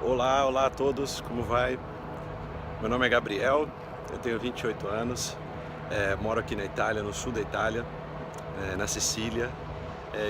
Olá a todos, como vai? Meu nome é Gabriel, eu tenho 28 anos, moro aqui na Itália, no sul da Itália, na Sicília.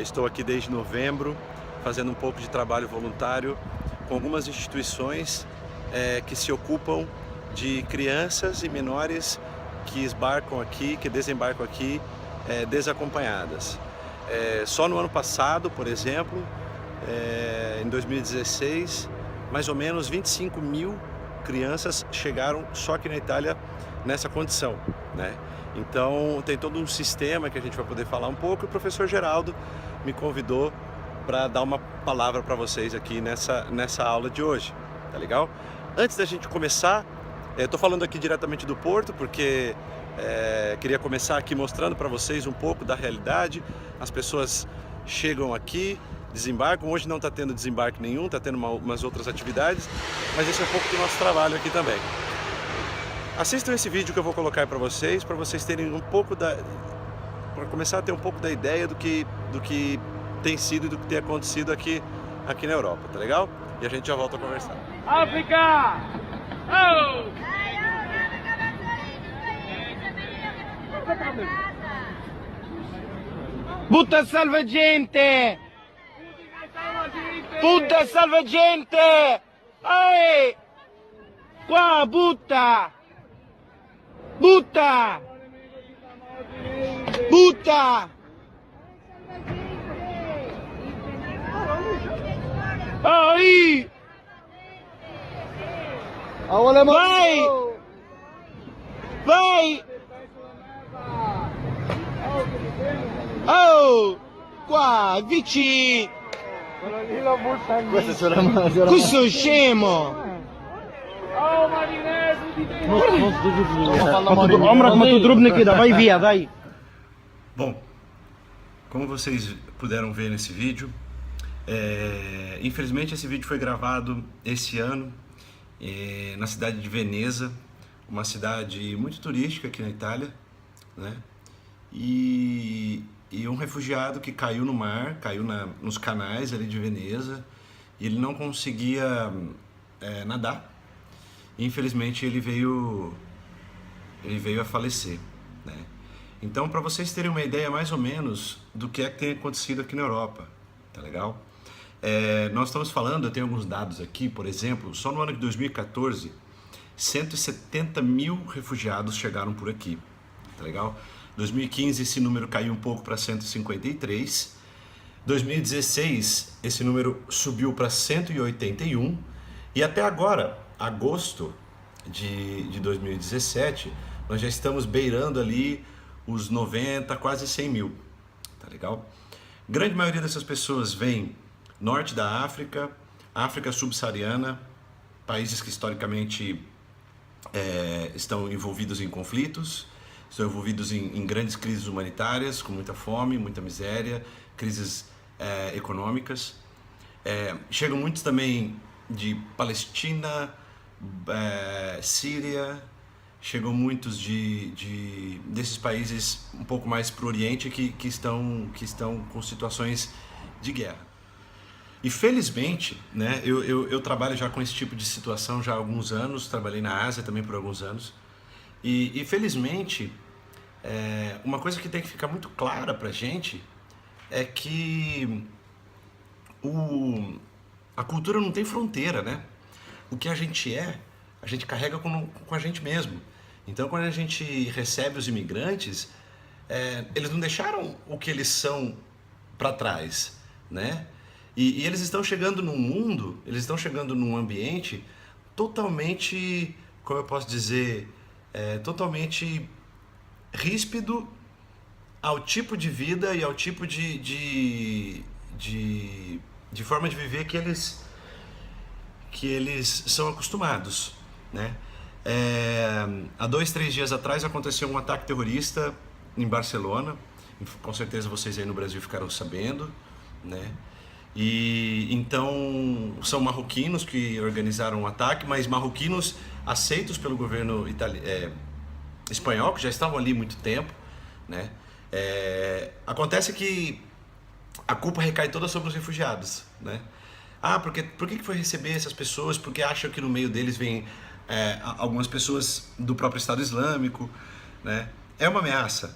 Estou aqui desde novembro, fazendo um pouco de trabalho voluntário com algumas instituições que se ocupam de crianças e menores que desembarcam aqui desacompanhadas. Só no ano passado, por exemplo, em 2016, mais ou menos 25 mil crianças chegaram só aqui na Itália nessa condição, né? Então tem todo um sistema que a gente vai poder falar um pouco, e o professor Geraldo me convidou para dar uma palavra para vocês aqui nessa aula de hoje, tá legal? Antes da gente começar, estou falando aqui diretamente do Porto porque queria começar aqui mostrando para vocês um pouco da realidade. As pessoas chegam aqui, desembarcam. Hoje não está tendo desembarque nenhum, está tendo umas outras atividades, mas esse é um pouco do nosso trabalho aqui também. Assistam esse vídeo que eu vou colocar para vocês terem um pouco para começar a ter um pouco da ideia do que tem sido e do que tem acontecido aqui na Europa, tá legal? E a gente já volta a conversar. África! Oh! Butta salva gente! Butta salva gente! Ehi! Qua, butta! Butta! Butta! Aí! Vai! Vai! Oh! Qua, vicino! Questo è scemo! Vai via, vai! Bom, como vocês puderam ver nesse vídeo, infelizmente esse vídeo foi gravado esse ano na cidade de Veneza, uma cidade muito turística aqui na Itália, né? E um refugiado que caiu no mar, nos canais ali de Veneza, e ele não conseguia nadar. E, infelizmente ele veio a falecer, né? Então, para vocês terem uma ideia mais ou menos do que tem acontecido aqui na Europa, tá legal? Nós estamos falando, eu tenho alguns dados aqui, por exemplo, só no ano de 2014, 170 mil refugiados chegaram por aqui, tá legal? 2015 esse número caiu um pouco para 153, 2016 esse número subiu para 181 e até agora, agosto de 2017, nós já estamos beirando ali os 90, quase 100 mil, tá legal? Grande maioria dessas pessoas vem norte da África, África subsaariana, países que historicamente estão envolvidos em conflitos, estão envolvidos em grandes crises humanitárias, com muita fome, muita miséria, crises econômicas. Chegam muitos também de Palestina, Síria, chegam muitos desses países um pouco mais para o Oriente que estão com situações de guerra. E felizmente, né, eu trabalho já com esse tipo de situação já há alguns anos, trabalhei na Ásia também por alguns anos, e felizmente, uma coisa que tem que ficar muito clara pra gente é que a cultura não tem fronteira, né? O que a gente carrega com a gente mesmo. Então, quando a gente recebe os imigrantes, eles não deixaram o que eles são para trás, né? E eles estão chegando num mundo, eles estão chegando num ambiente totalmente, como eu posso dizer, totalmente ríspido ao tipo de vida e ao tipo de forma de viver que eles são acostumados, né? Há 2, 3 dias atrás aconteceu um ataque terrorista em Barcelona, com certeza vocês aí no Brasil ficaram sabendo, né? E então são marroquinos que organizaram o ataque, mas marroquinos aceitos pelo governo espanhol, que já estavam ali há muito tempo, né? Acontece que a culpa recai toda sobre os refugiados, né? Ah, por que foi receber essas pessoas? Porque acham que no meio deles vem algumas pessoas do próprio Estado Islâmico, né? É uma ameaça,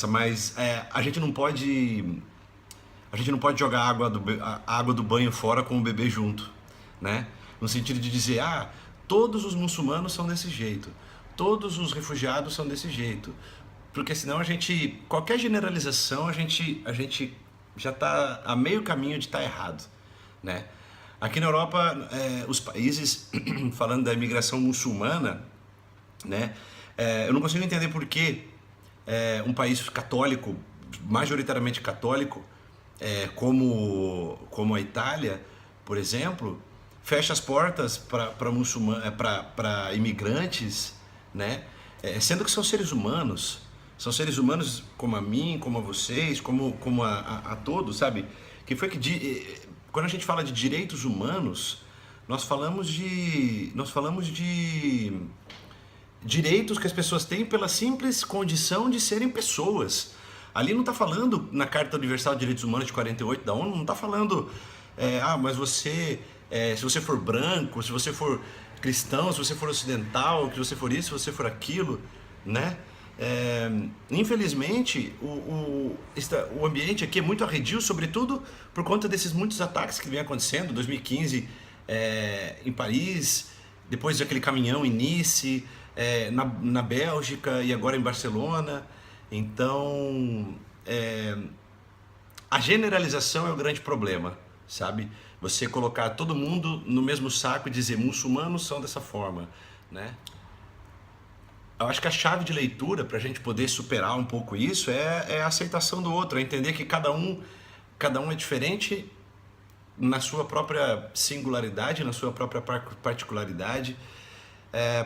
mas a gente não pode jogar a água do banho fora com o bebê junto, né? No sentido de dizer, todos os muçulmanos são desse jeito, todos os refugiados são desse jeito, porque senão qualquer generalização, a gente já está a meio caminho de estar errado, né? Aqui na Europa, os países, falando da imigração muçulmana, né? Eu não consigo entender por que um país católico, majoritariamente católico, como a Itália, por exemplo, fecha as portas para imigrantes, né? Sendo que são seres humanos como a mim, como a vocês, como a todos, sabe? Quando a gente fala de direitos humanos, nós falamos de direitos que as pessoas têm pela simples condição de serem pessoas. Ali não está falando, na Carta Universal de Direitos Humanos de 48 da ONU, não está falando, mas você, se você for branco, se você for cristão, se você for ocidental, se você for isso, se você for aquilo, né? Infelizmente, o ambiente aqui é muito arredio, sobretudo por conta desses muitos ataques que vem acontecendo, 2015 em Paris, depois daquele caminhão em Nice, na Bélgica e agora em Barcelona. Então, a generalização é o grande problema, sabe? Você colocar todo mundo no mesmo saco e dizer muçulmanos são dessa forma, né? Eu acho que a chave de leitura para a gente poder superar um pouco isso é a aceitação do outro, é entender que cada um é diferente na sua própria singularidade, na sua própria particularidade.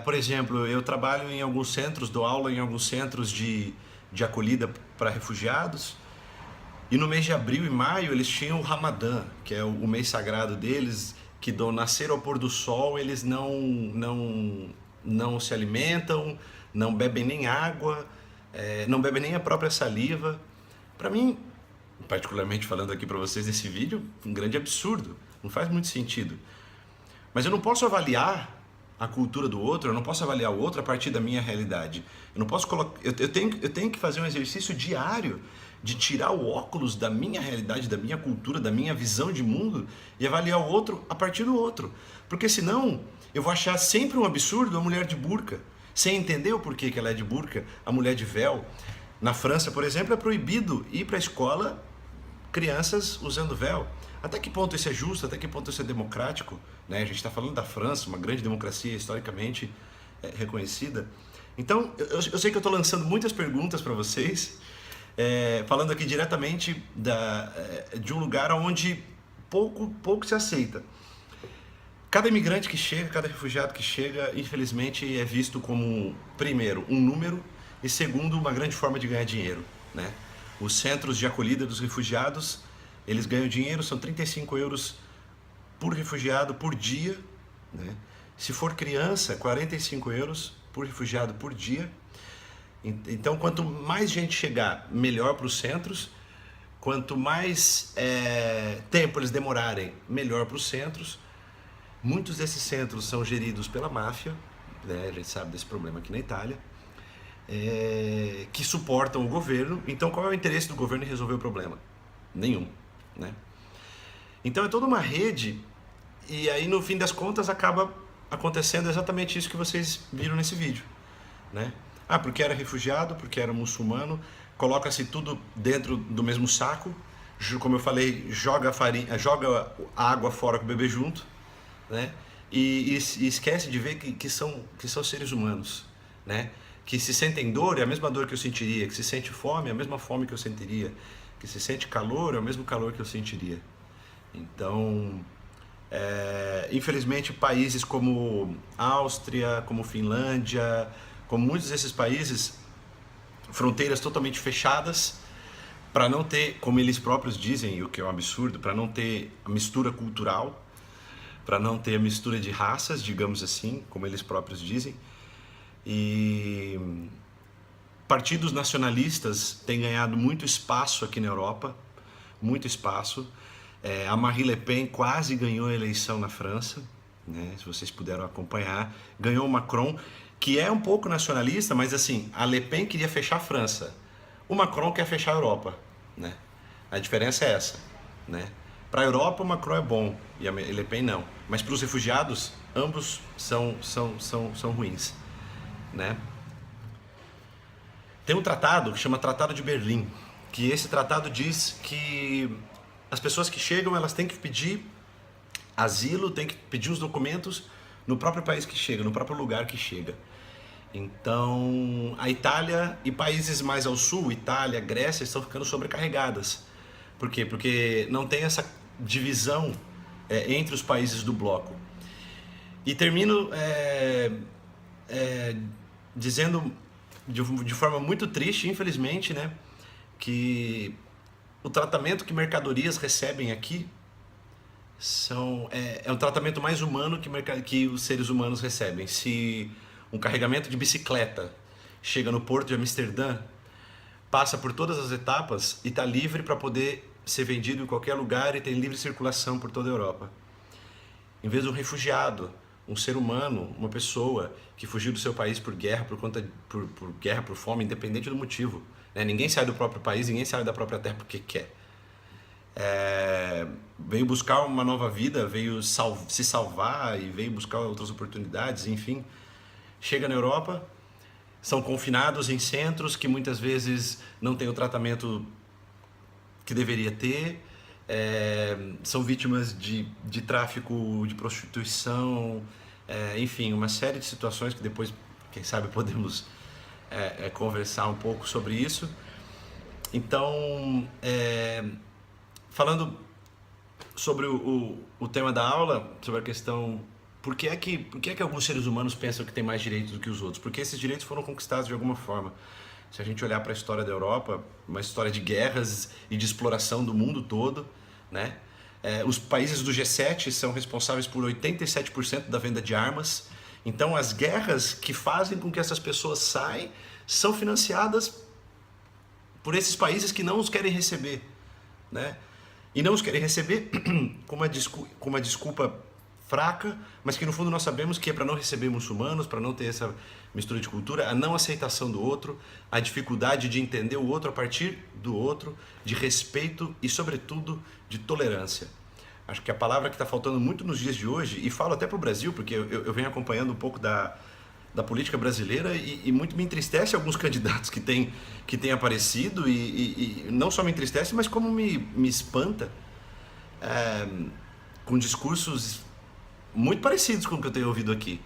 Por exemplo, eu trabalho em alguns centros, dou aula em alguns centros de acolhida para refugiados, e no mês de abril e maio eles tinham o Ramadã, que é o mês sagrado deles, que do nascer ao pôr do sol eles não se alimentam, não bebem nem água, não bebem nem a própria saliva. Para mim, particularmente falando aqui para vocês nesse vídeo, um grande absurdo, não faz muito sentido. Mas eu não posso avaliar a cultura do outro, eu não posso avaliar o outro a partir da minha realidade. Eu não posso eu tenho que fazer um exercício diário de tirar o óculos da minha realidade, da minha cultura, da minha visão de mundo e avaliar o outro a partir do outro. Porque senão eu vou achar sempre um absurdo a mulher de burca, sem entender o porquê que ela é de burca, a mulher de véu. Na França, por exemplo, é proibido ir para a escola crianças usando véu. Até que ponto isso é justo? Até que ponto isso é democrático? Né? A gente está falando da França, uma grande democracia historicamente reconhecida. Então, eu sei que eu estou lançando muitas perguntas para vocês, falando aqui diretamente de um lugar onde pouco se aceita. Cada imigrante que chega, cada refugiado que chega, infelizmente é visto como, primeiro, um número e, segundo, uma grande forma de ganhar dinheiro, né? Os centros de acolhida dos refugiados, eles ganham dinheiro, são 35 euros por refugiado por dia, né? Se for criança, 45 euros por refugiado por dia. Então, quanto mais gente chegar, melhor para os centros. Quanto mais tempo eles demorarem, melhor para os centros. Muitos desses centros são geridos pela máfia, né? A gente sabe desse problema aqui na Itália, que suportam o governo. Então, qual é o interesse do governo em resolver o problema? Nenhum, né? Então, é toda uma rede, e aí, no fim das contas, acaba acontecendo exatamente isso que vocês viram nesse vídeo, né? Porque era refugiado, porque era muçulmano, coloca-se tudo dentro do mesmo saco, como eu falei, joga a água fora com o bebê junto, né? E esquece de ver que são seres humanos, né? Que se sentem dor, é a mesma dor que eu sentiria, que se sente fome, é a mesma fome que eu sentiria, que se sente calor, é o mesmo calor que eu sentiria. Então, infelizmente, países como Áustria, como Finlândia, como muitos desses países, fronteiras totalmente fechadas, para não ter, como eles próprios dizem, o que é um absurdo, para não ter a mistura cultural, para não ter a mistura de raças, digamos assim, como eles próprios dizem. E partidos nacionalistas têm ganhado muito espaço aqui na Europa, muito espaço. A Marine Le Pen quase ganhou a eleição na França, né? Se vocês puderam acompanhar. Ganhou o Macron, que é um pouco nacionalista, mas assim, a Le Pen queria fechar a França. O Macron quer fechar a Europa, né? A diferença é essa, né? Para a Europa, o Macron é bom e a Le Pen não. Mas para os refugiados, ambos são ruins, né? Tem um tratado que chama Tratado de Berlim, que esse tratado diz que as pessoas que chegam, elas têm que pedir asilo, têm que pedir os documentos no próprio país que chega, no próprio lugar que chega. Então, a Itália e países mais ao sul, Itália, Grécia, estão ficando sobrecarregadas. Por quê? Porque não tem essa divisão entre os países do bloco. E termino dizendo de forma muito triste, infelizmente, né, que o tratamento que mercadorias recebem aqui é um tratamento mais humano que os seres humanos recebem. Se um carregamento de bicicleta chega no porto de Amsterdã, passa por todas as etapas e está livre para poder ser vendido em qualquer lugar e tem livre circulação por toda a Europa. Em vez de um refugiado, um ser humano, uma pessoa que fugiu do seu país por guerra, por guerra, por fome, independente do motivo, né? Ninguém sai do próprio país, ninguém sai da própria terra porque quer. Veio buscar uma nova vida, veio se salvar e veio buscar outras oportunidades, enfim. Chega na Europa, são confinados em centros que muitas vezes não têm o tratamento que deveria ter, são vítimas de tráfico, de prostituição, enfim, uma série de situações que depois, quem sabe, podemos conversar um pouco sobre isso. Então, falando sobre o tema da aula, sobre a questão por que é que alguns seres humanos pensam que têm mais direitos do que os outros? Porque esses direitos foram conquistados de alguma forma. Se a gente olhar para a história da Europa, uma história de guerras e de exploração do mundo todo, né? Os países do G7 são responsáveis por 87% da venda de armas. Então, as guerras que fazem com que essas pessoas saiam são financiadas por esses países que não os querem receber, né? E não os querem receber com uma desculpa fraca, mas que no fundo nós sabemos que é para não receber muçulmanos, para não ter essa mistura de cultura, a não aceitação do outro, a dificuldade de entender o outro a partir do outro, de respeito e, sobretudo, de tolerância. Acho que a palavra que está faltando muito nos dias de hoje, e falo até para o Brasil, porque eu venho acompanhando um pouco da política brasileira e muito me entristece alguns candidatos que têm aparecido e não só me entristece, mas como me espanta, com discursos muito parecidos com o que eu tenho ouvido aqui.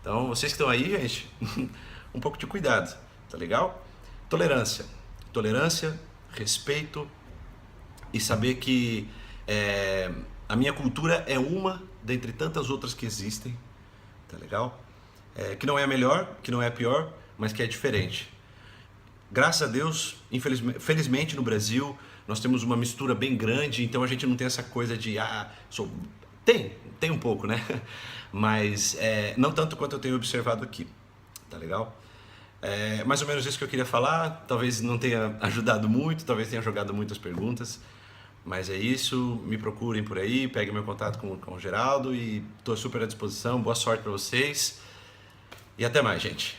Então, vocês que estão aí, gente, um pouco de cuidado, tá legal? Tolerância, respeito e saber que a minha cultura é uma dentre tantas outras que existem, tá legal? Que não é a melhor, que não é a pior, mas que é diferente. Graças a Deus, felizmente no Brasil, nós temos uma mistura bem grande, então a gente não tem essa coisa de tem um pouco, né? Mas não tanto quanto eu tenho observado aqui, tá legal? Mais ou menos isso que eu queria falar, talvez não tenha ajudado muito, talvez tenha jogado muitas perguntas, mas é isso, me procurem por aí, peguem meu contato com o Geraldo e estou super à disposição, boa sorte para vocês e até mais, gente.